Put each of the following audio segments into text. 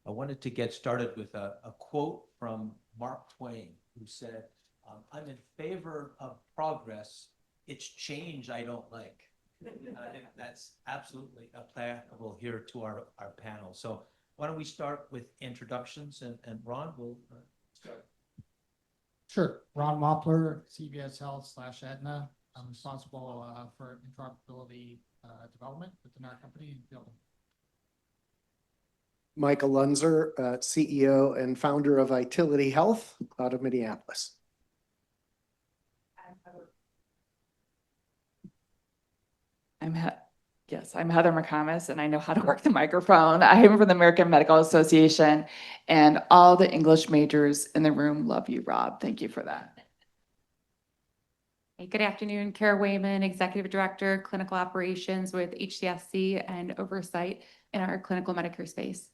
I wanted to get started with a quote from Mark Twain, who said, I'm in favor of progress. It's change I don't like. I think that's absolutely applicable here to our panel. So why don't we start with introductions, and Ron will start. Sure. Ron Wampler, CVS Health / Aetna. I'm responsible for interoperability development within our company and field. Michael Lunzer, CEO and founder of Itiliti Health out of Minneapolis. I'm Heather McComas, and I know how to work the microphone. I'm from the American Medical Association, and all the English majors in the room love you, Rob. Thank you for that. Hey, good afternoon, Cara Wahmann, Executive Director, Clinical Operations with HCSC and Oversight in our clinical Medicare space.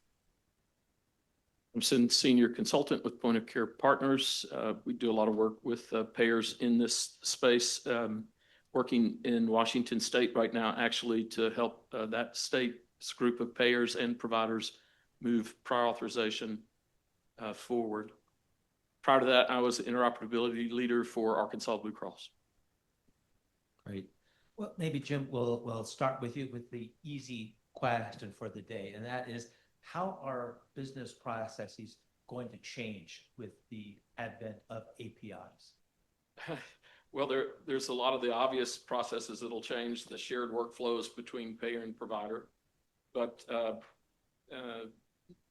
I'm Senior Consultant with Point of Care Partners. We do a lot of work with payers in this space, working in Washington State right now, actually, to help that state's group of payers and providers move prior authorization forward. Prior to that, I was the interoperability leader for Arkansas Blue Cross. Great. Well, maybe Jim, we'll start with you with the easy question for the day, and that is, how are business processes going to change with the advent of APIs? Well, there's a lot of the obvious processes that'll change, the shared workflows between payer and provider, but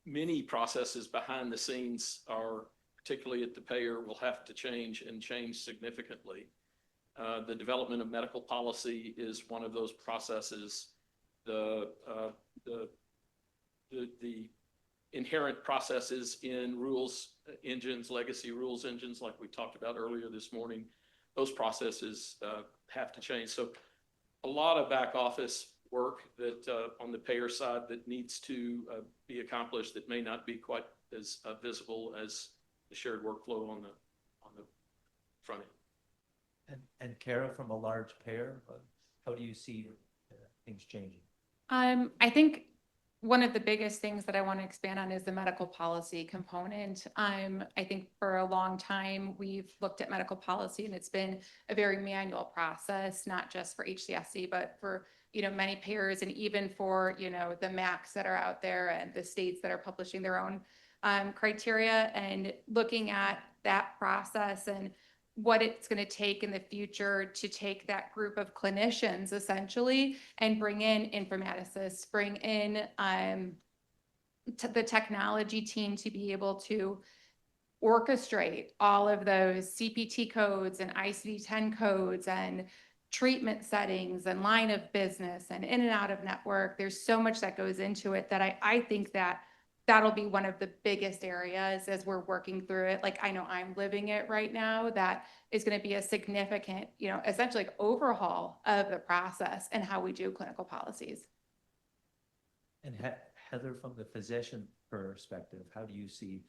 many processes behind the scenes are, particularly at the payer, will have to change and change significantly. The development of medical policy is one of those processes. The inherent processes in rules engines, legacy rules engines, like we talked about earlier this morning, those processes have to change. So a lot of back office work that on the payer side that needs to be accomplished that may not be quite as visible as the shared workflow on the front end. And Cara, from a large payer, how do you see things changing? I think one of the biggest things that I want to expand on is the medical policy component. I think for a long time, we've looked at medical policy and it's been a very manual process, not just for HCSC, but for, many payers, and even for, the MACs that are out there and the states that are publishing their own criteria, and looking at that process and what it's going to take in the future to take that group of clinicians essentially and bring in informaticists, bring in the technology team to be able to orchestrate all of those CPT codes and ICD-10 codes and treatment settings and line of business and in and out of network. There's so much that goes into it that I think that'll be one of the biggest areas as we're working through it. Like, I know I'm living it right now. That is going to be a significant, essentially like overhaul of the process and how we do clinical policies. And Heather, from the physician perspective, how do you see,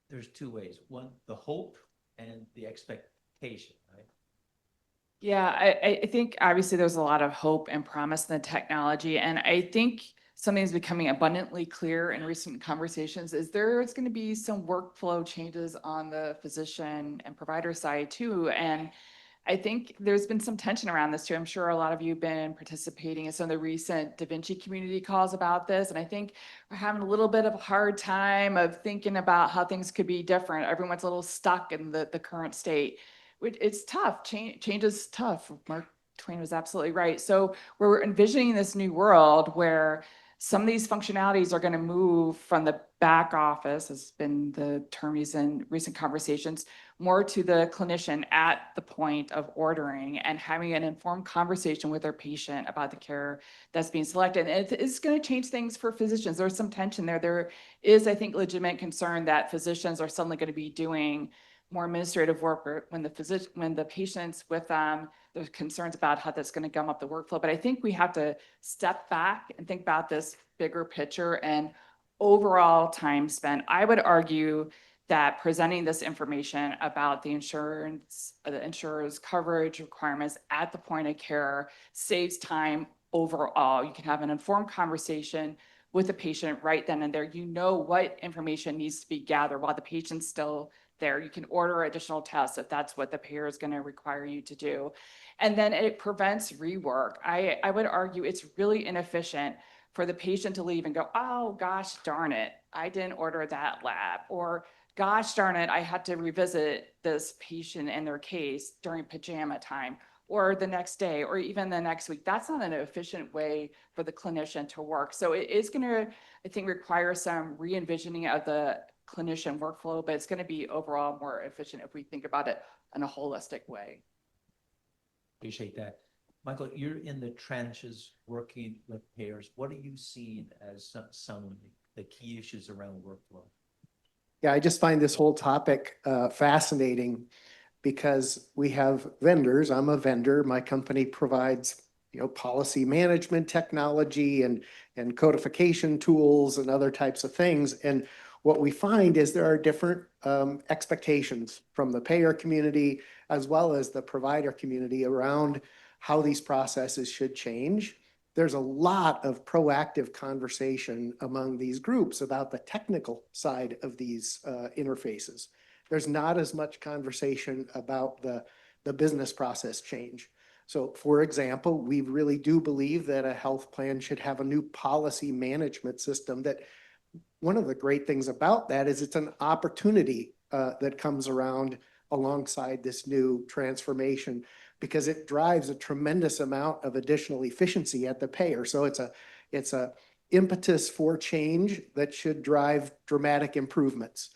there's two ways. One, the hope and the expectation, right? Yeah, I think obviously there's a lot of hope and promise in the technology. And I think something is becoming abundantly clear in recent conversations is there's going to be some workflow changes on the physician and provider side too. And I think there's been some tension around this too. I'm sure a lot of you have been participating in some of the recent Da Vinci community calls about this. And I think we're having a little bit of a hard time of thinking about how things could be different. Everyone's a little stuck in the current state. It's tough. Change is tough. Mark Twain was absolutely right. So we're envisioning this new world where some of these functionalities are going to move from the back office, has been the term used in recent conversations, more to the clinician at the point of ordering and having an informed conversation with their patient about the care that's being selected. And it's going to change things for physicians. There's some tension there. There is, I think, legitimate concern that physicians are suddenly going to be doing more administrative work when the patient's with them. There's concerns about how that's going to gum up the workflow. But I think we have to step back and think about this bigger picture and overall time spent. I would argue that presenting this information about the insurer's coverage requirements at the point of care saves time overall. You can have an informed conversation with the patient right then and there. You know what information needs to be gathered while the patient's still there. You can order additional tests if that's what the payer is going to require you to do. And then it prevents rework. I would argue it's really inefficient for the patient to leave and go, oh, gosh, darn it, I didn't order that lab. Or gosh, darn it, I had to revisit this patient and their case during pajama time or the next day, or even the next week. That's not an efficient way for the clinician to work. So it is going to, I think, require some re-envisioning of the clinician workflow, but it's going to be overall more efficient if we think about it in a holistic way. Appreciate that. Michael, you're in the trenches working with payers. What are you seeing as some of the key issues around workflow? Yeah, I just find this whole topic fascinating because we have vendors. I'm a vendor. My company provides, policy management technology and codification tools and other types of things. And what we find is there are different expectations from the payer community as well as the provider community around how these processes should change. There's a lot of proactive conversation among these groups about the technical side of these interfaces. There's not as much conversation about the business process change. So for example, we really do believe that a health plan should have a new policy management system. That one of the great things about that is it's an opportunity that comes around alongside this new transformation, because it drives a tremendous amount of additional efficiency at the payer. So it's a impetus for change that should drive dramatic improvements.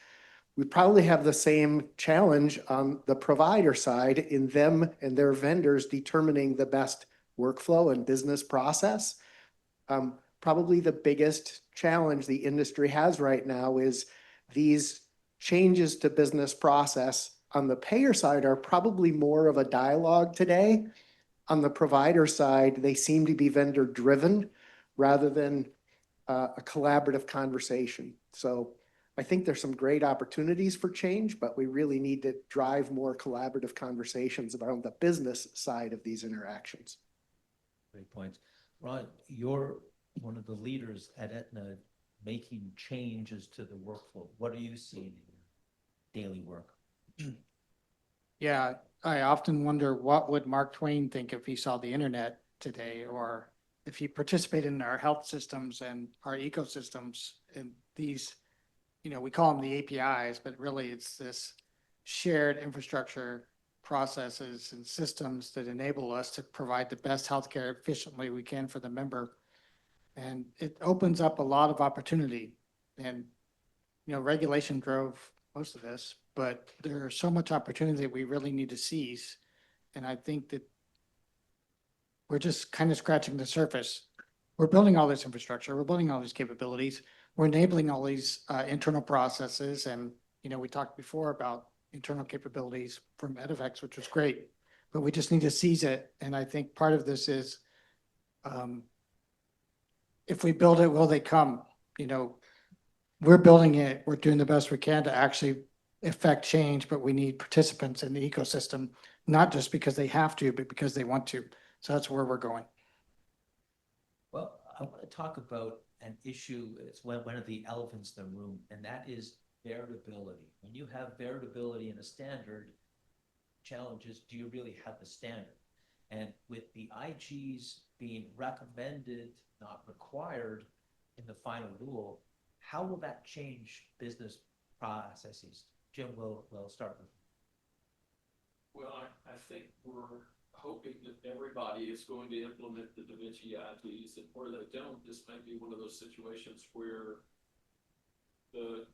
We probably have the same challenge on the provider side in them and their vendors determining the best workflow and business process. Probably the biggest challenge the industry has right now is these changes to business process on the payer side are probably more of a dialogue today. On the provider side, they seem to be vendor driven rather than a collaborative conversation. So I think there's some great opportunities for change, but we really need to drive more collaborative conversations about the business side of these interactions. Great points. Ron, you're one of the leaders at Aetna making changes to the workflow. What are you seeing in your daily work? Yeah, I often wonder what would Mark Twain think if he saw the internet today, or if he participated in our health systems and our ecosystems and these, we call them the APIs, but really it's this shared infrastructure processes and systems that enable us to provide the best healthcare efficiently we can for the member. And it opens up a lot of opportunity, and, regulation drove most of this, but there's so much opportunity that we really need to seize. And I think that we're just kind of scratching the surface. We're building all this infrastructure, we're building all these capabilities, we're enabling all these internal processes. And, we talked before about internal capabilities from Edifex, which was great, but we just need to seize it. And I think part of this is, if we build it, will they come? We're building it, we're doing the best we can to actually affect change, but we need participants in the ecosystem, not just because they have to, but because they want to. So that's where we're going. Well, I want to talk about an issue. It's one of the elephants in the room, and that is variability. When you have variability in a standard, challenges, do you really have the standard? And with the IGs being recommended, not required in the final rule, how will that change business processes? Jim, we'll start with you. Well, I think we're hoping that everybody is going to implement the Da Vinci IDs, and where they don't, this may be one of those situations where the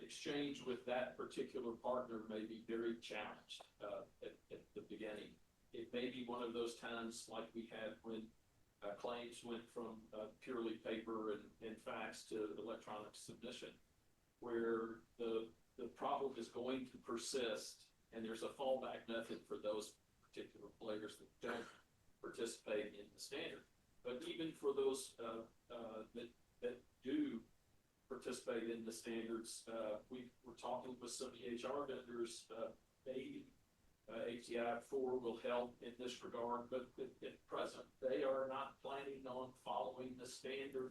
exchange with that particular partner may be very challenged at the beginning. It may be one of those times like we had when claims went from purely paper and fax to electronic submission, where the problem is going to persist, and there's a fallback method for those particular players that don't participate in the standard. But even for those that do participate in the standards, we're talking with some EHR vendors, maybe HCI4 will help in this regard, but at present, they are not planning on following the standard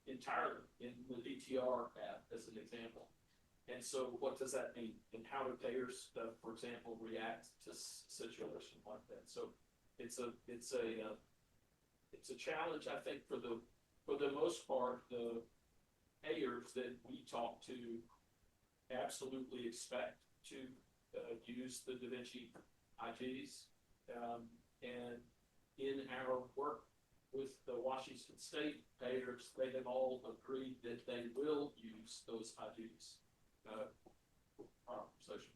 entirely in the DTR app as an example. And so what does that mean? And how do payers, for example, react to situations like that? So it's a challenge, I think, for the most part. The payers that we talk to absolutely expect to use the Da Vinci IGs. And in our work with the Washington State payers, they have all agreed that they will use those IGs. Conversation.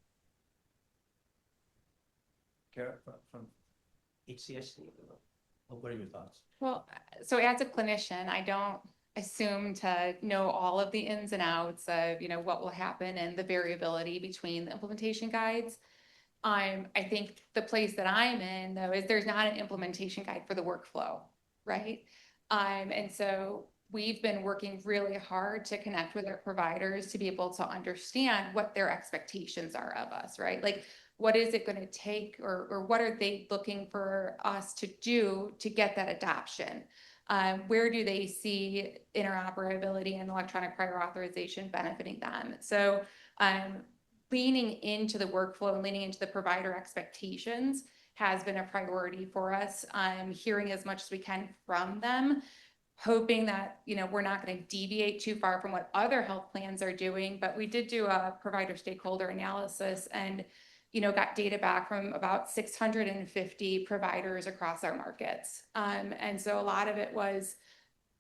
Cara, from HCSC, what are your thoughts? Well, so as a clinician, I don't assume to know all of the ins and outs of, what will happen and the variability between the implementation guides. I think the place that I'm in though is there's not an implementation guide for the workflow, right? And so we've been working really hard to connect with our providers to be able to understand what their expectations are of us, right? Like, what is it going to take, or what are they looking for us to do to get that adoption? Where do they see interoperability and electronic prior authorization benefiting them? So leaning into the workflow and leaning into the provider expectations has been a priority for us. Hearing as much as we can from them, hoping that, we're not going to deviate too far from what other health plans are doing. But we did do a provider stakeholder analysis and, got data back from about 650 providers across our markets. And so a lot of it was,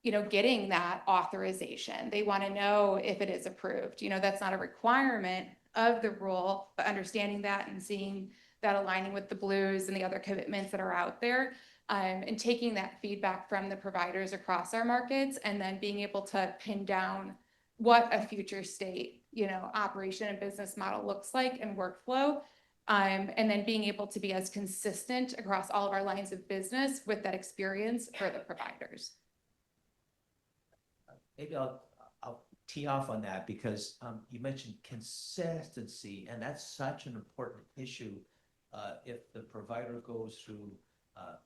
getting that authorization. They want to know if it is approved. That's not a requirement of the rule, but understanding that and seeing that aligning with the Blues and the other commitments that are out there. And taking that feedback from the providers across our markets and then being able to pin down what a future state, operation and business model looks like and workflow. And then being able to be as consistent across all of our lines of business with that experience for the providers. Maybe I'll tee off on that because you mentioned consistency, and that's such an important issue. If the provider goes through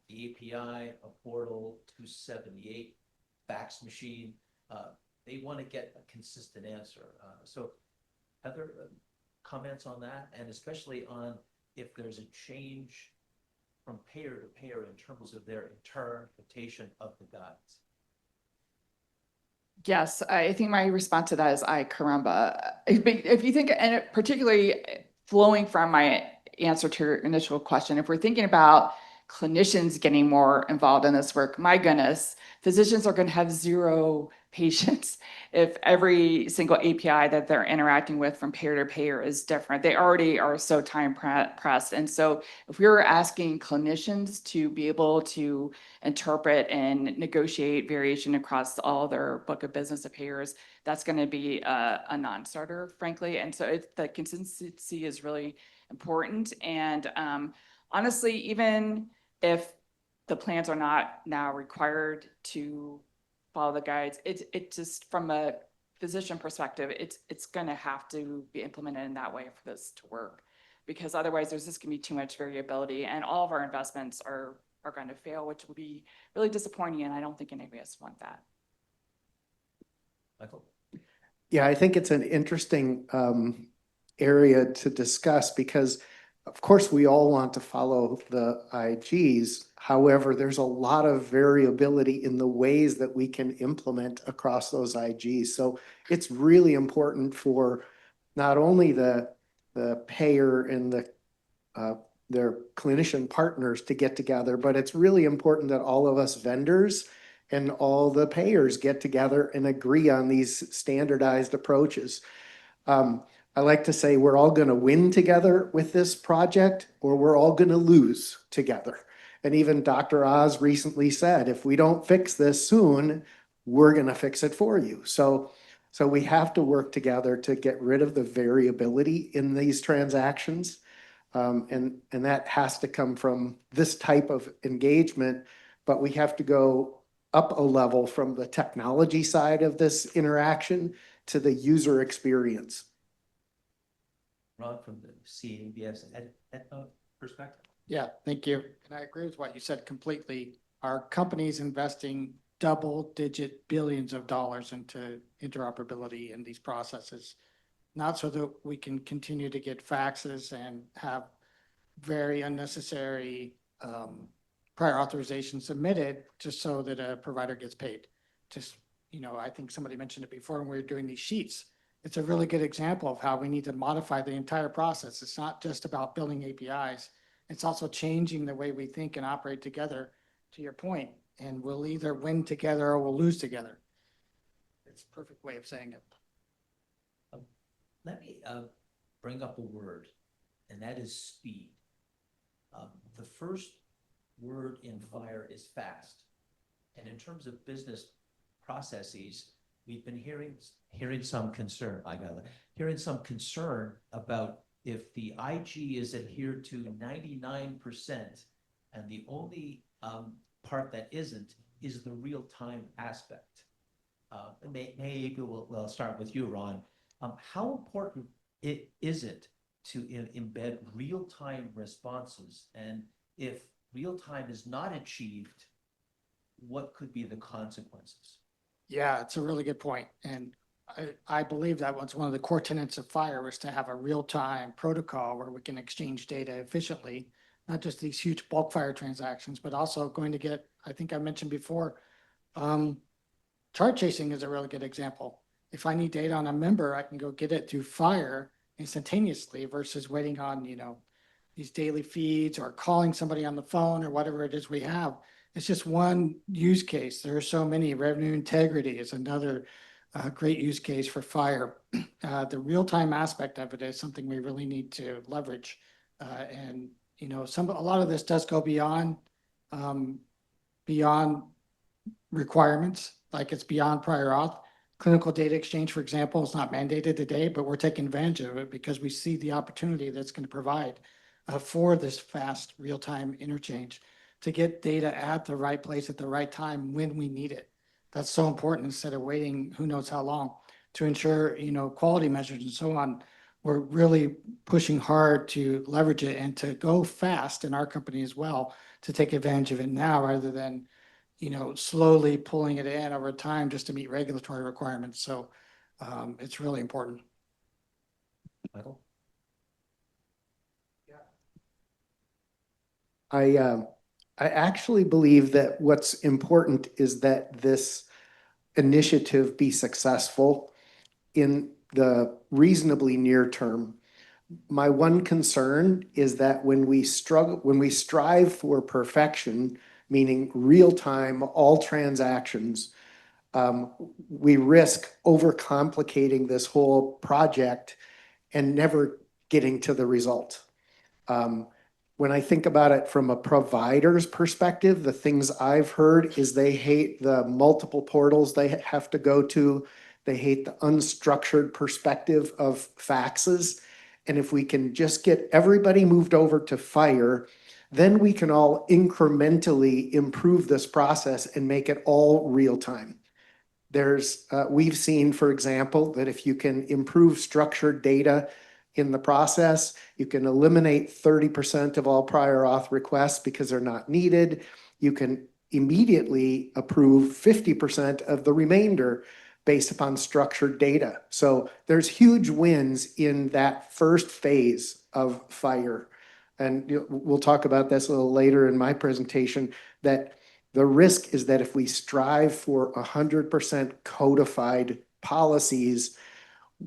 the API, a portal, 278, fax machine, they want to get a consistent answer. So Heather, comments on that, and especially on if there's a change from payer to payer in terms of their interpretation of the guides. Yes, I think my response to that is caramba. If you think, and particularly flowing from my answer to your initial question, if we're thinking about clinicians getting more involved in this work, my goodness, physicians are going to have zero patience if every single API that they're interacting with from payer to payer is different. They already are so time pressed. And so if we were asking clinicians to be able to interpret and negotiate variation across all their book of business of payers, that's going to be a non-starter, frankly. And so the consistency is really important. And honestly, even if the plans are not now required to follow the guides, it just from a physician perspective, it's going to have to be implemented in that way for this to work, because otherwise there's just going to be too much variability, and all of our investments are going to fail, which will be really disappointing. And I don't think any of us want that. Michael? Yeah, I think it's an interesting area to discuss because, of course, we all want to follow the IGs. However, there's a lot of variability in the ways that we can implement across those IGs. So it's really important for not only the payer and their clinician partners to get together, but it's really important that all of us vendors and all the payers get together and agree on these standardized approaches. I like to say we're all going to win together with this project, or we're all going to lose together. And even Dr. Oz recently said, if we don't fix this soon, we're going to fix it for you. So we have to work together to get rid of the variability in these transactions. And that has to come from this type of engagement, but we have to go up a level from the technology side of this interaction to the user experience. Ron, from the CABS Aetna perspective? Yeah, thank you. And I agree with what you said completely. Our company's investing double-digit billions of dollars into interoperability in these processes. Not so that we can continue to get faxes and have very unnecessary prior authorization submitted just so that a provider gets paid. Just, I think somebody mentioned it before when we were doing these sheets. It's a really good example of how we need to modify the entire process. It's not just about building APIs. It's also changing the way we think and operate together, to your point, and we'll either win together or we'll lose together. It's a perfect way of saying it. Let me bring up a word, and that is speed. The first word in FHIR is fast. And in terms of business processes, we've been hearing some concern, hearing some concern about if the IG is adhered to 99% and the only part that isn't is the real-time aspect. Maybe we'll start with you, Ron. How important is it to embed real-time responses? And if real-time is not achieved, what could be the consequences? Yeah, it's a really good point. And I believe that was one of the core tenets of FHIR was to have a real-time protocol where we can exchange data efficiently, not just these huge bulk FHIR transactions, but also going to get, I think I mentioned before, chart chasing is a really good example. If I need data on a member, I can go get it through FHIR instantaneously versus waiting on, these daily feeds or calling somebody on the phone or whatever it is we have. It's just one use case. There are so many. Revenue integrity is another great use case for FHIR. The real-time aspect of it is something we really need to leverage. And a lot of this does go beyond requirements, like it's beyond prior auth. Clinical data exchange, for example, is not mandated today, but we're taking advantage of it because we see the opportunity that's going to provide for this fast real-time interchange to get data at the right place at the right time when we need it. That's so important instead of waiting who knows how long to ensure, quality measures and so on. We're really pushing hard to leverage it and to go fast in our company as well to take advantage of it now rather than, slowly pulling it in over time just to meet regulatory requirements. So it's really important. Michael? I actually believe that what's important is that this initiative be successful in the reasonably near term. My one concern is that when we strive for perfection, meaning real time, all transactions, we risk overcomplicating this whole project and never getting to the result. When I think about it from a provider's perspective, the things I've heard is they hate the multiple portals they have to go to. They hate the unstructured perspective of faxes. And if we can just get everybody moved over to FHIR, then we can all incrementally improve this process and make it all real time. We've seen, for example, that if you can improve structured data in the process, you can eliminate 30% of all prior auth requests because they're not needed. You can immediately approve 50% of the remainder based upon structured data. So there's huge wins in that first phase of FHIR. And we'll talk about this a little later in my presentation, that the risk is that if we strive for 100% codified policies,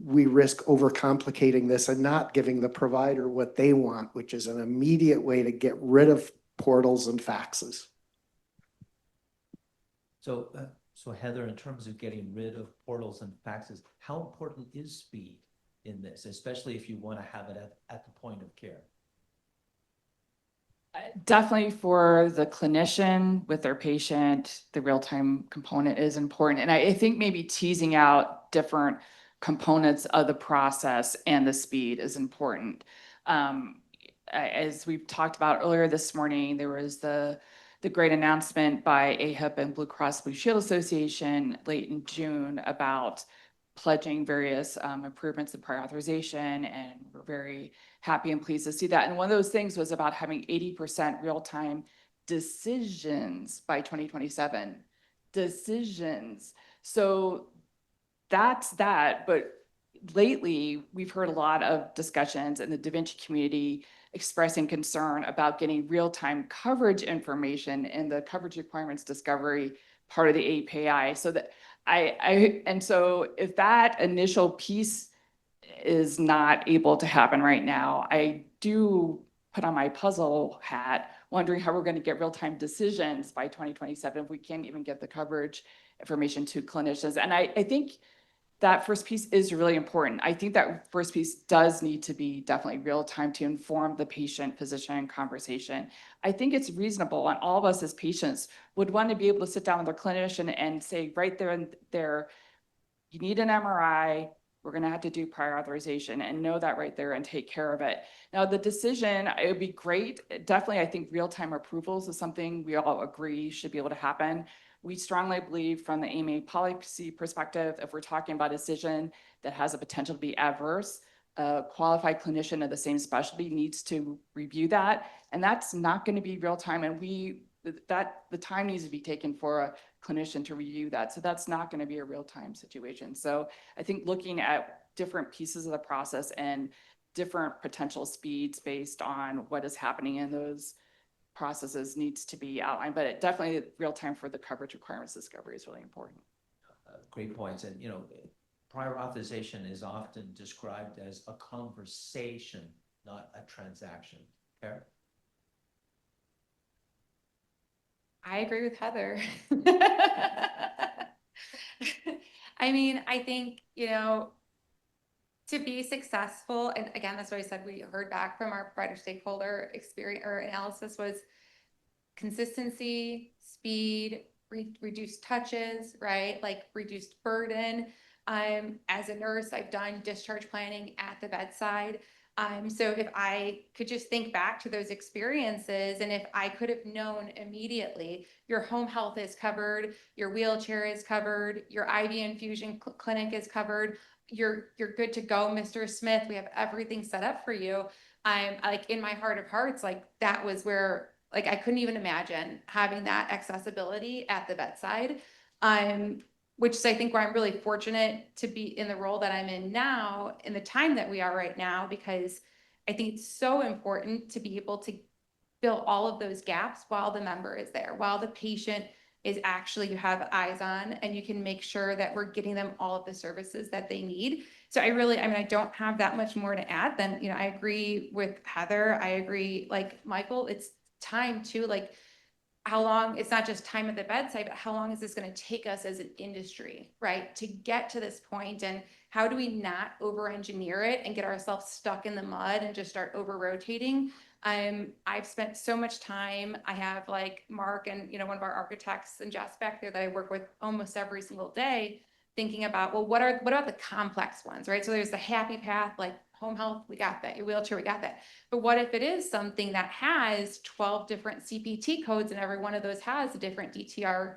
we risk overcomplicating this and not giving the provider what they want, which is an immediate way to get rid of portals and faxes. So Heather, in terms of getting rid of portals and faxes, how important is speed in this, especially if you want to have it at the point of care? Definitely for the clinician with their patient, the real-time component is important. And I think maybe teasing out different components of the process and the speed is important. As we've talked about earlier this morning, there was the great announcement by AHIP and Blue Cross Blue Shield Association late in June about pledging various improvements in prior authorization, and we're very happy and pleased to see that. And one of those things was about having 80% real-time decisions by 2027. decisions. So that's that, but lately, we've heard a lot of discussions in the Da Vinci community expressing concern about getting real-time coverage information in the coverage requirements discovery part of the API. So that and so if that initial piece is not able to happen right now, I do put on my puzzle hat, wondering how we're going to get real-time decisions by 2027 if we can't even get the coverage information to clinicians. And I think that first piece is really important. I think that first piece does need to be definitely real time to inform the patient-physician conversation. I think it's reasonable, and all of us as patients would want to be able to sit down with their clinician and say right there and there, you need an MRI, we're gonna have to do prior authorization, and know that right there and take care of it. Now, the decision, it would be great. Definitely, I think real-time approvals is something we all agree should be able to happen. We strongly believe from the AMA policy perspective, if we're talking about a decision that has a potential to be adverse, a qualified clinician of the same specialty needs to review that. And that's not going to be real time. And the time needs to be taken for a clinician to review that. So that's not going to be a real time situation. So I think looking at different pieces of the process and different potential speeds based on what is happening in those processes needs to be outlined, but it definitely real time for the coverage requirements discovery is really important. Great points. And, prior authorization is often described as a conversation, not a transaction. Cara? I agree with Heather. I mean, I think, to be successful, and again, that's what I said, we heard back from our provider stakeholder experience or analysis was consistency, speed, reduced touches, right? Like reduced burden. As a nurse, I've done discharge planning at the bedside. So if I could just think back to those experiences, and if I could have known immediately, your home health is covered, your wheelchair is covered, your IV infusion clinic is covered, you're good to go, Mr. Smith. We have everything set up for you. I'm like, in my heart of hearts, like that was where, like, I couldn't even imagine having that accessibility at the bedside. Which is, I think, where I'm really fortunate to be in the role that I'm in now, in the time that we are right now, because I think it's so important to be able to fill all of those gaps while the member is there, while the patient is actually, you have eyes on, and you can make sure that we're getting them all of the services that they need. So I don't have that much more to add than, I agree with Heather. I agree, like Michael, it's time to, like, how long, it's not just time at the bedside, but how long is this going to take us as an industry, right, to get to this point? And how do we not over-engineer it and get ourselves stuck in the mud and just start over-rotating? I've spent so much time. I have like Mark and, one of our architects and Jess back there that I work with almost every single day, thinking about, well, what about the complex ones, right? So there's the happy path, like home health, we got that. Your wheelchair, we got that. But what if it is something that has 12 different CPT codes, and every one of those has a different DTR,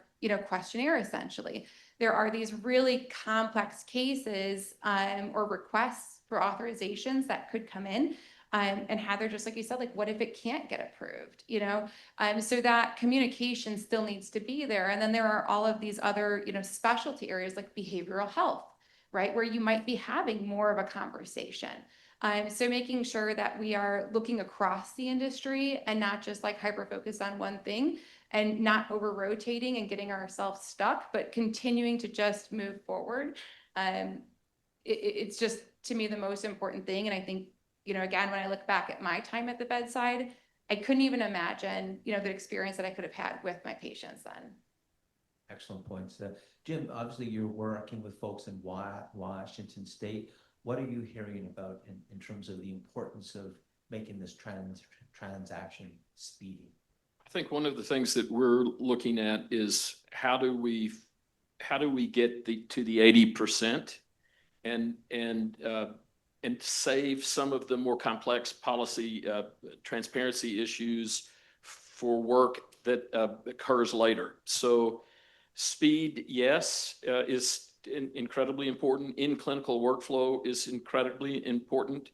questionnaire, essentially? There are these really complex cases or requests for authorizations that could come in. And Heather, just like you said, like, what if it can't get approved, so that communication still needs to be there. And then there are all of these other, specialty areas like behavioral health, right, where you might be having more of a conversation. So making sure that we are looking across the industry and not just like hyper-focused on one thing, and not over-rotating and getting ourselves stuck, but continuing to just move forward. It's just, to me, the most important thing. And I think, again, when I look back at my time at the bedside, I couldn't even imagine, the experience that I could have had with my patients then. Excellent points. Jim, obviously you're working with folks in Washington State. What are you hearing about in terms of the importance of making this transaction speedy? I think one of the things that we're looking at is how do we get to the 80% and save some of the more complex policy transparency issues for work that occurs later. So speed, yes, is incredibly important. In clinical workflow is incredibly important.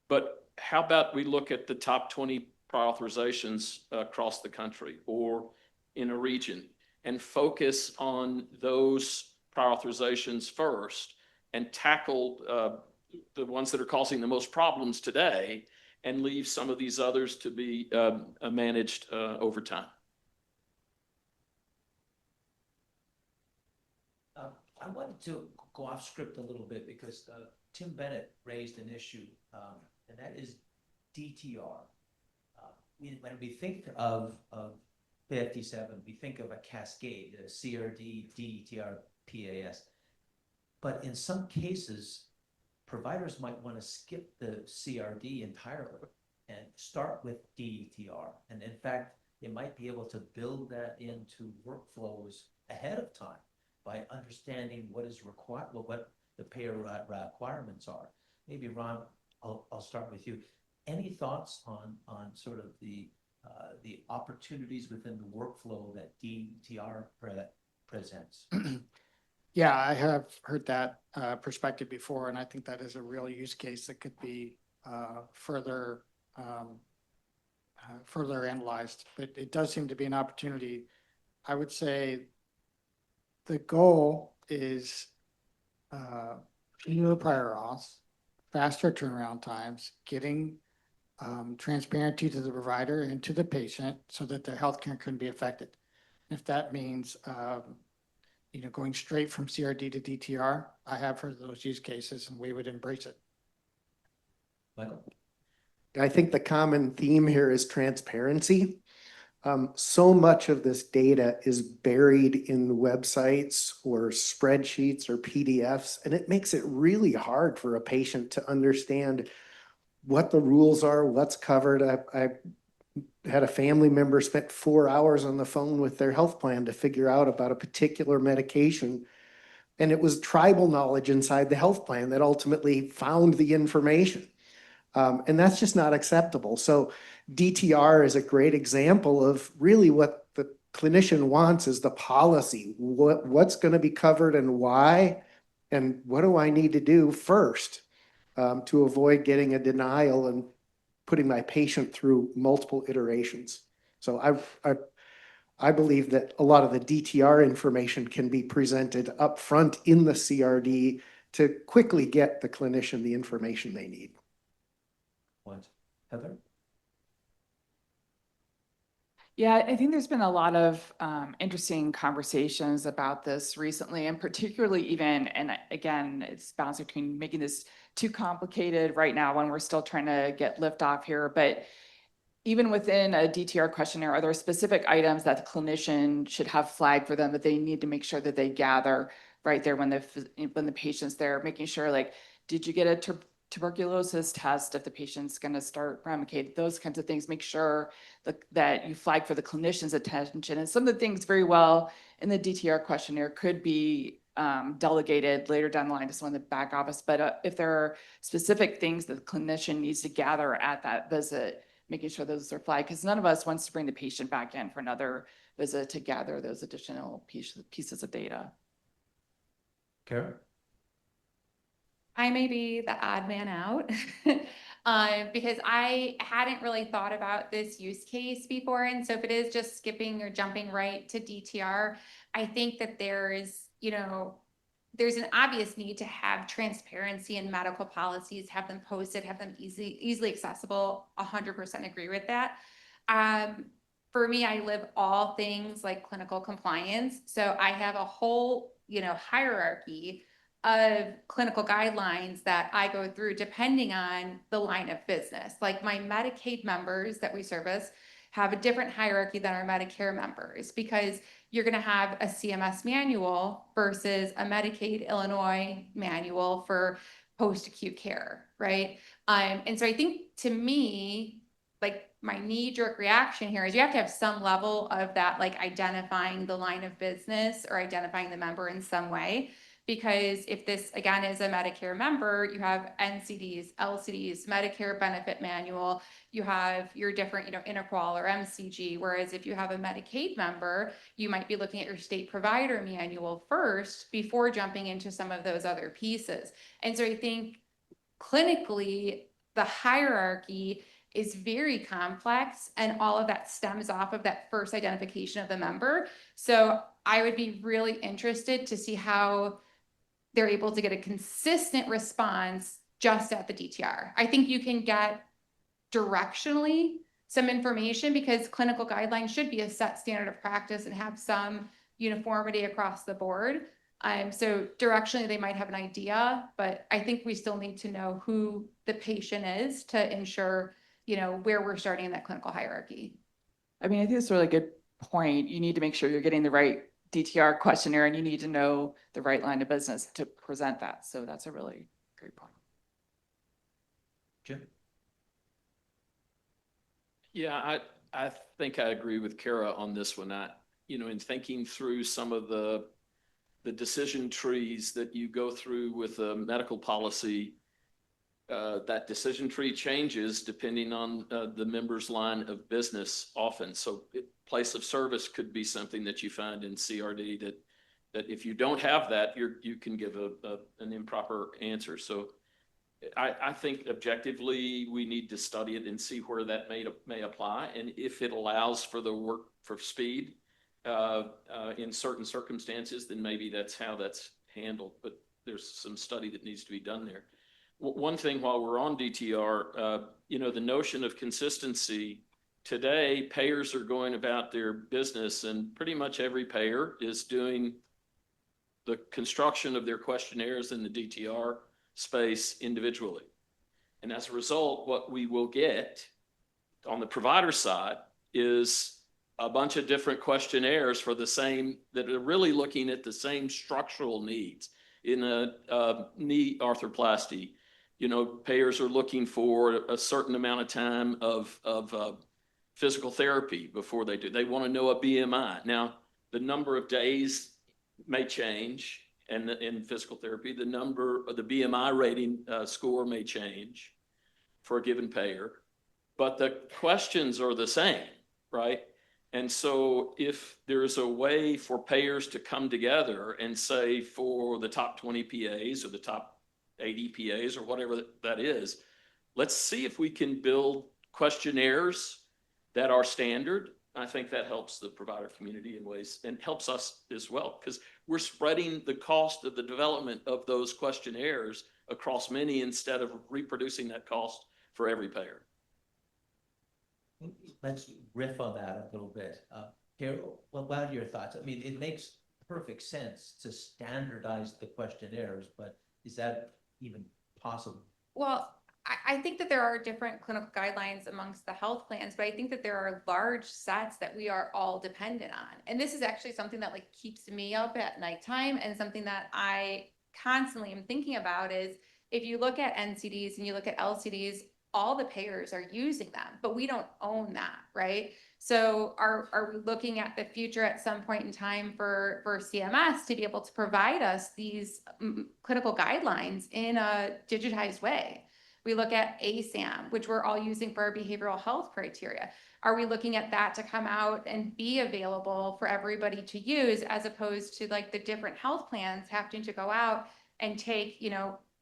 But how about we look at the top 20 prior authorizations across the country or in a region? and focus on those prior authorizations first and tackle the ones that are causing the most problems today and leave some of these others to be managed over time. I wanted to go off script a little bit because Tim Bennett raised an issue, and that is DTR. When we think of 57, we think of a cascade, a CRD, DTR, PAS. But in some cases, providers might want to skip the CRD entirely and start with DTR. And in fact, they might be able to build that into workflows ahead of time by understanding what is required, what the payer requirements are. Maybe Ron, I'll start with you. Any thoughts on sort of the opportunities within the workflow that DTR presents? Yeah, I have heard that perspective before, and I think that is a real use case that could be further analyzed. But it does seem to be an opportunity. I would say the goal is fewer prior auths, faster turnaround times, getting transparency to the provider and to the patient so that their healthcare can be affected. If that means going straight from CRD to DTR, I have heard those use cases and we would embrace it. Michael? I think the common theme here is transparency. So much of this data is buried in websites or spreadsheets or PDFs, and it makes it really hard for a patient to understand what the rules are, what's covered. I had a family member spent 4 hours on the phone with their health plan to figure out about a particular medication. And it was tribal knowledge inside the health plan that ultimately found the information. And that's just not acceptable. So DTR is a great example of really what the clinician wants is the policy. What's going to be covered and why, and what do I need to do first to avoid getting a denial and putting my patient through multiple iterations. So I believe that a lot of the DTR information can be presented up front in the CRD to quickly get the clinician the information they need. What? Heather? Yeah, I think there's been a lot of interesting conversations about this recently, and particularly even, and again, it's balancing between making this too complicated right now when we're still trying to get lift off here, but even within a DTR questionnaire, are there specific items that the clinician should have flagged for them that they need to make sure that they gather right there when the patient's there, making sure like, did you get a tuberculosis test if the patient's going to start Remicade, those kinds of things, make sure that you flag for the clinician's attention. And some of the things very well in the DTR questionnaire could be delegated later down the line to someone in the back office. But if there are specific things that the clinician needs to gather at that visit, making sure those are flagged, because none of us wants to bring the patient back in for another visit to gather those additional pieces of data. Cara? I may be the odd man out because I hadn't really thought about this use case before. And so if it is just skipping or jumping right to DTR, I think that there's an obvious need to have transparency in medical policies, have them posted, have them easily accessible. 100% agree with that. For me, I live all things like clinical compliance. So I have a whole, hierarchy of clinical guidelines that I go through depending on the line of business. Like my Medicaid members that we service have a different hierarchy than our Medicare members, because you're going to have a CMS manual versus a Medicaid Illinois manual for post-acute care, right? And so I think, to me, like my knee-jerk reaction here is you have to have some level of that, like identifying the line of business or identifying the member in some way. Because if this, again, is a Medicare member, you have NCDs, LCDs, Medicare benefit manual, you have your different, Interqual or MCG. Whereas if you have a Medicaid member, you might be looking at your state provider manual first before jumping into some of those other pieces. And so I think clinically, the hierarchy is very complex, and all of that stems off of that first identification of the member. So I would be really interested to see how they're able to get a consistent response just at the DTR. I think you can get directionally some information, because clinical guidelines should be a set standard of practice and have some uniformity across the board. So directionally, they might have an idea, but I think we still need to know who the patient is to ensure, where we're starting in that clinical hierarchy. I mean, I think it's a really good point. You need to make sure you're getting the right DTR questionnaire, and you need to know the right line of business to present that. So that's a really great point. Jim? Yeah, I think I agree with Cara on this one. In thinking through some of the decision trees that you go through with a medical policy, that decision tree changes depending on the member's line of business often. So place of service could be something that you find in CRD that if you don't have that, you can give an improper answer. So I think objectively, we need to study it and see where that may apply. And if it allows for the work for speed in certain circumstances, then maybe that's how that's handled. But there's some study that needs to be done there. One thing while we're on DTR, the notion of consistency, today payers are going about their business, and pretty much every payer is doing the construction of their questionnaires in the DTR space individually. And as a result, what we will get on the provider side is a bunch of different questionnaires for the same, that are really looking at the same structural needs. In a knee arthroplasty, payers are looking for a certain amount of time of physical therapy before they do. They want to know a BMI. Now, the number of days may change, and in physical therapy, the number of the BMI rating score may change for a given payer, but the questions are the same, right? And so if there's a way for payers to come together and say, for the top 20 PAs or the top 80 PAs or whatever that is, let's see if we can build questionnaires that are standard. I think that helps the provider community in ways, and helps us as well, because we're spreading the cost of the development of those questionnaires across many, instead of reproducing that cost for every payer. Let's riff on that a little bit. Carol, what are your thoughts? I mean, it makes perfect sense to standardize the questionnaires, but is that even possible? Well, I think that there are different clinical guidelines amongst the health plans, but I think that there are large sets that we are all dependent on. And this is actually something that keeps me up at nighttime, and something that I constantly am thinking about is, if you look at NCDs and you look at LCDs, all the payers are using them, but we don't own that, right? So are we looking at the future at some point in time for CMS to be able to provide us these clinical guidelines in a digitized way? We look at ASAM, which we're all using for our behavioral health criteria. Are we looking at that to come out and be available for everybody to use, as opposed to the different health plans having to go out and take,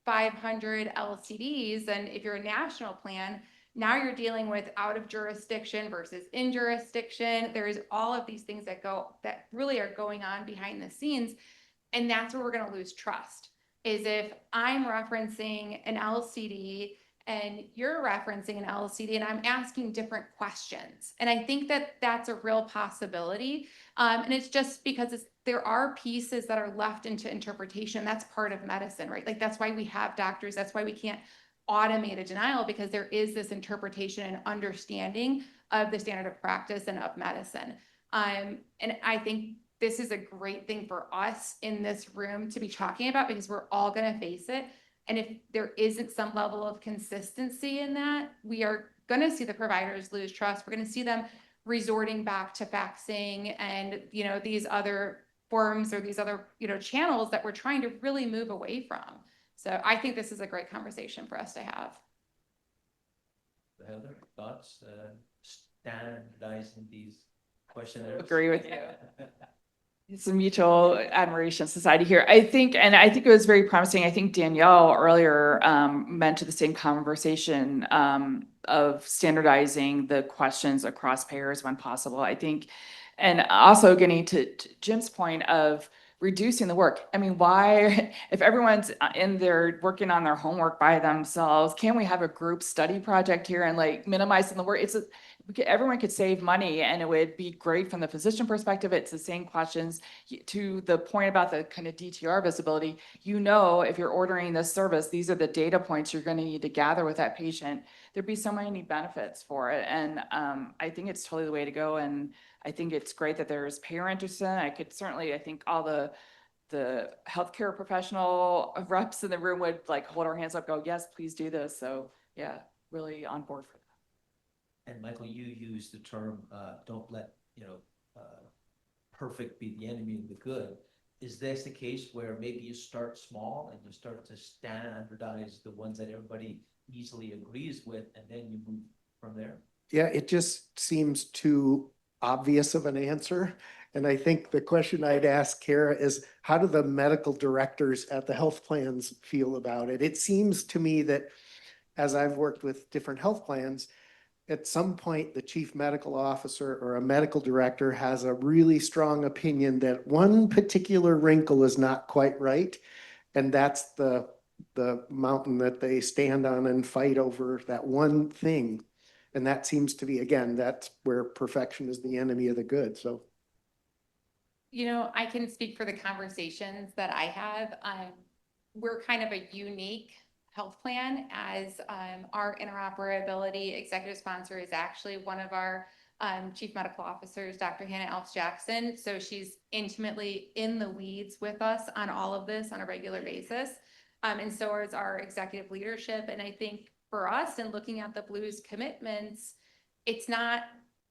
500 LCDs? And if you're a national plan, now you're dealing with out of jurisdiction versus in jurisdiction. There's all of these things that really are going on behind the scenes. And that's where we're going to lose trust, is if I'm referencing an LCD and you're referencing an LCD and I'm asking different questions. And I think that that's a real possibility. And it's just because there are pieces that are left into interpretation. That's part of medicine, right? That's why we have doctors. That's why we can't automate a denial, because there is this interpretation and understanding of the standard of practice and of medicine. And I think this is a great thing for us in this room to be talking about, because we're all going to face it. And if there isn't some level of consistency in that, we are going to see the providers lose trust. We're going to see them resorting back to faxing and, these other forms or these other, channels that we're trying to really move away from. So I think this is a great conversation for us to have. Heather, thoughts? Standardizing these questionnaires? Agree with you. It's a mutual admiration society here. I think it was very promising. I think Danielle earlier mentioned the same conversation of standardizing the questions across payers when possible. I think, and also getting to Jim's point of reducing the work. I mean, why, if everyone's in there working on their homework by themselves, can't we have a group study project here and like minimizing the work? Everyone could save money and it would be great from the physician perspective. It's the same questions. To the point about the kind of DTR visibility, if you're ordering this service, these are the data points you're going to need to gather with that patient. There'd be so many benefits for it. And I think it's totally the way to go. And I think it's great that there's payer interest in it. I think all the healthcare professional reps in the room would like hold our hands up, go, yes, please do this. So yeah, really on board for that. And Michael, you used the term, don't let, perfect be the enemy of the good. Is this the case where maybe you start small and you start to standardize the ones that everybody easily agrees with, and then you move from there? Yeah, it just seems too obvious of an answer. And I think the question I'd ask Cara is, how do the medical directors at the health plans feel about it? It seems to me that as I've worked with different health plans, at some point, the chief medical officer or a medical director has a really strong opinion that one particular wrinkle is not quite right. And that's the mountain that they stand on and fight over, that one thing. And that seems to be, again, that's where perfection is the enemy of the good. So, I can speak for the conversations that I have. We're kind of a unique health plan, as our interoperability executive sponsor is actually one of our chief medical officers, Dr. Hannah Elfs-Jackson. So she's intimately in the weeds with us on all of this on a regular basis. And so is our executive leadership. And I think for us, in looking at the Blues commitments, it's not,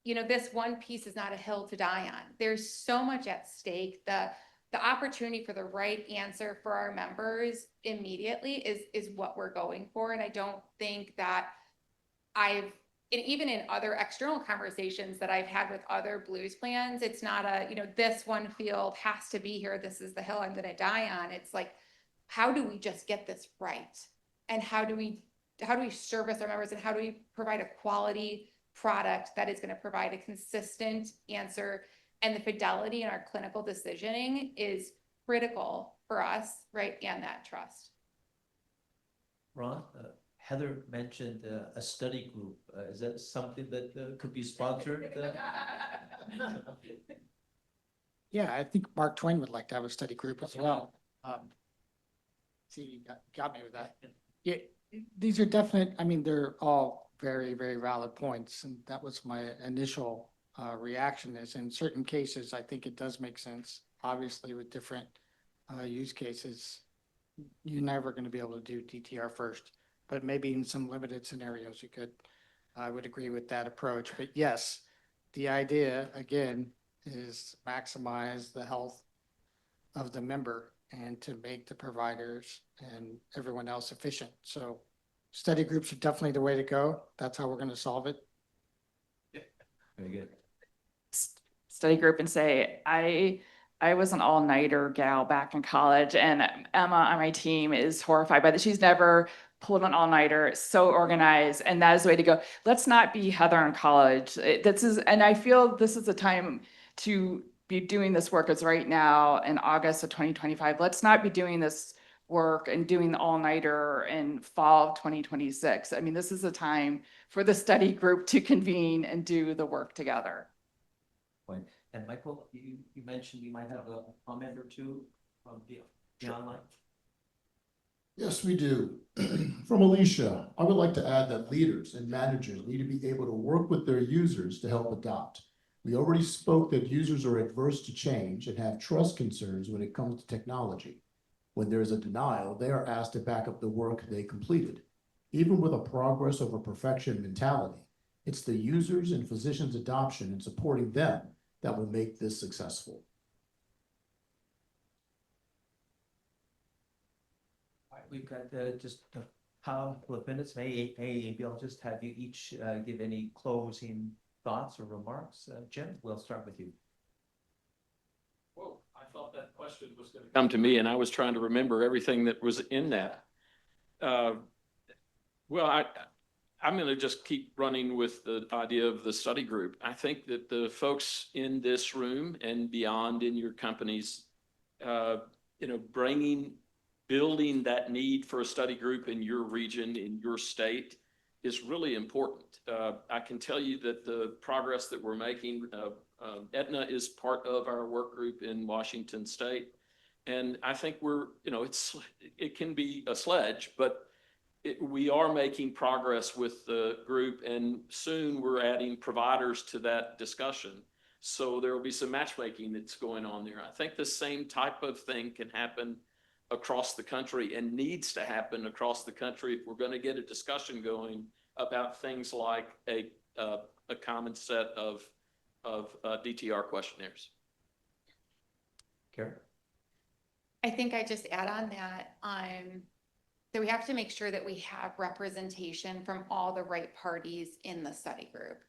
this one piece is not a hill to die on. There's so much at stake. The opportunity for the right answer for our members immediately is what we're going for. And I don't think that even in other external conversations that I've had with other Blues plans, it's not this one field has to be here. This is the hill I'm going to die on. It's like, how do we just get this right? And how do we service our members, and how do we provide a quality product that is going to provide a consistent answer? And the fidelity in our clinical decisioning is critical for us, right? And that trust. Ron, Heather mentioned a study group. Is that something that could be sponsored? Yeah, I think Mark Twain would like to have a study group as well. See, you got me with that. Yeah, these are definite, they're all very, very valid points. And that was my initial reaction is, in certain cases, I think it does make sense. Obviously, with different use cases, you're never going to be able to do DTR first, but maybe in some limited scenarios you could. I would agree with that approach. But yes, the idea, again, is maximize the health of the member and to make the providers and everyone else efficient. So study groups are definitely the way to go. That's how we're going to solve it. Very good. Study group and say, I was an all-nighter gal back in college, and Emma on my team is horrified by that. She's never pulled an all-nighter, so organized, and that is the way to go. Let's not be Heather in college. And I feel this is the time to be doing this work. It's right now in August of 2025. Let's not be doing this work and doing the all-nighter in fall of 2026. This is the time for the study group to convene and do the work together. Point. And Michael, you mentioned you might have a comment or two from the online. Yes, we do. From Alicia, I would like to add that leaders and managers need to be able to work with their users to help adopt. We already spoke that users are adverse to change and have trust concerns when it comes to technology. When there is a denial, they are asked to back up the work they completed. Even with a progress over perfection mentality, it's the users and physicians' adoption and supporting them that will make this successful. All right, we've got just a couple of minutes. Maybe I'll just have you each give any closing thoughts or remarks. Jim, we'll start with you. Well, question was going to come to me, and I was trying to remember everything that was in that. Well, I'm going to just keep running with the idea of the study group. I think that the folks in this room and beyond in your companies, building that need for a study group in your region, in your state, is really important. I can tell you that the progress that we're making, Aetna is part of our work group in Washington State. And I think it can be a sledge, but we are making progress with the group, and soon we're adding providers to that discussion. So there will be some matchmaking that's going on there. I think the same type of thing can happen across the country and needs to happen across the country if we're going to get a discussion going about things like a common set of DTR questionnaires. Cara? I think I just add on that, that we have to make sure that we have representation from all the right parties in the study group.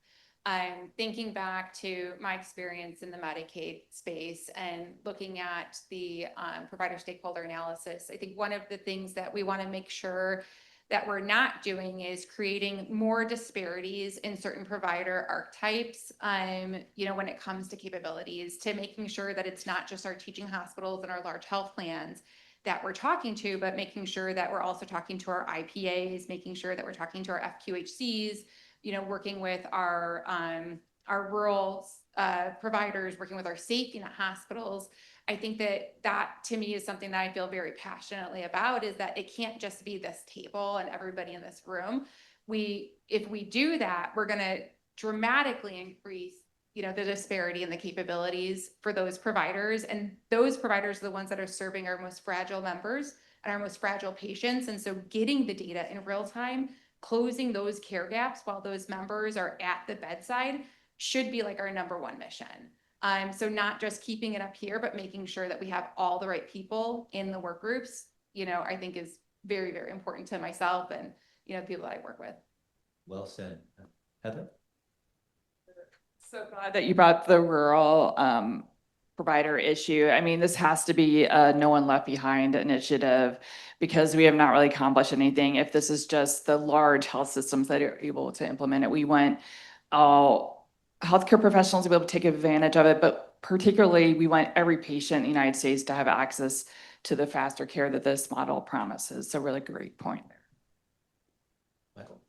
I'm thinking back to my experience in the Medicaid space and looking at the provider stakeholder analysis. I think one of the things that we want to make sure that we're not doing is creating more disparities in certain provider archetypes, when it comes to capabilities, to making sure that it's not just our teaching hospitals and our large health plans that we're talking to, but making sure that we're also talking to our IPAs, making sure that we're talking to our FQHCs, working with our rural providers, working with our safety net hospitals. I think that to me is something that I feel very passionately about, is that it can't just be this table and everybody in this room. If we do that, we're going to dramatically increase the disparity in the capabilities for those providers. And those providers are the ones that are serving our most fragile members and our most fragile patients. And so getting the data in real time, closing those care gaps while those members are at the bedside should be like our #1 mission. So not just keeping it up here, but making sure that we have all the right people in the work groups, I think is very, very important to myself and, people that I work with. Well said. Heather? So glad that you brought the rural provider issue. I mean, this has to be a no one left behind initiative, because we have not really accomplished anything if this is just the large health systems that are able to implement it. We want all healthcare professionals to be able to take advantage of it, but particularly we want every patient in the United States to have access to the faster care that this model promises. So really great point there. Michael?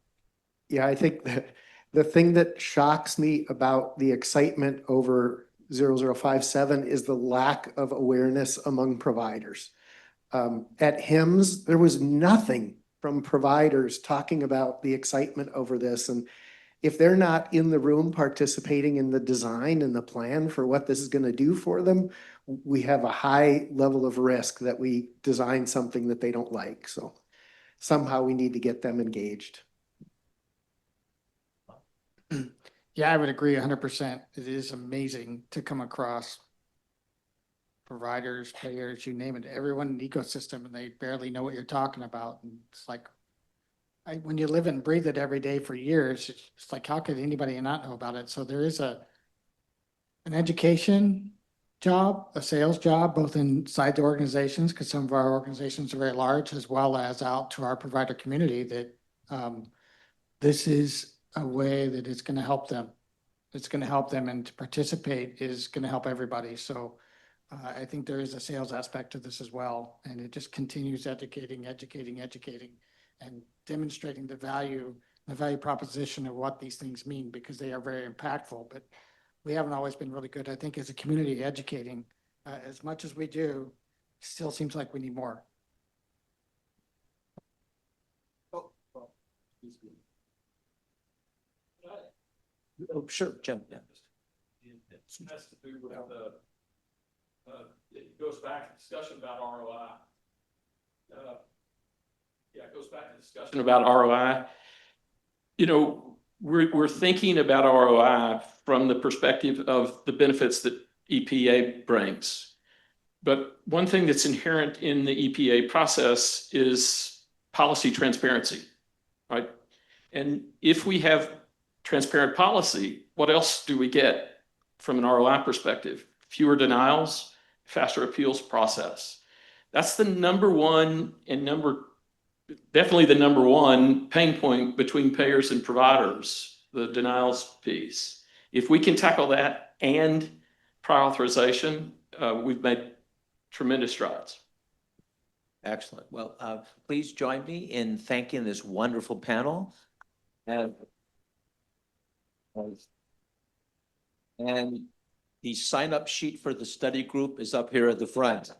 Yeah, I think that the thing that shocks me about the excitement over 0057 is the lack of awareness among providers. At HIMSS, there was nothing from providers talking about the excitement over this. And if they're not in the room participating in the design and the plan for what this is going to do for them, we have a high level of risk that we design something that they don't like. So somehow we need to get them engaged. Yeah, I would agree 100%. It is amazing to come across providers, payers, you name it, everyone in the ecosystem, and they barely know what you're talking about. And it's like, when you live and breathe it every day for years, it's like, how could anybody not know about it? So there is an education job, a sales job, both inside the organizations, because some of our organizations are very large, as well as out to our provider community, that this is a way that it's going to help them. It's going to help them, and to participate is going to help everybody. So I think there is a sales aspect to this as well. And it just continues educating, and demonstrating the value proposition of what these things mean, because they are very impactful. But we haven't always been really good, I think, as a community educating. As much as we do, still seems like we need more. Oh, sure, Jim. Yeah. It has to do with it goes back to discussion about ROI. It goes back to discussion about ROI. We're thinking about ROI from the perspective of the benefits that EPA brings. But one thing that's inherent in the EPA process is policy transparency, right? And if we have transparent policy, what else do we get from an ROI perspective? Fewer denials, faster appeals process. That's the number one and definitely the number one pain point between payers and providers, the denials piece. If we can tackle that and prior authorization, we've made tremendous strides. Excellent. Well, please join me in thanking this wonderful panel. And the sign-up sheet for the study group is up here at the front.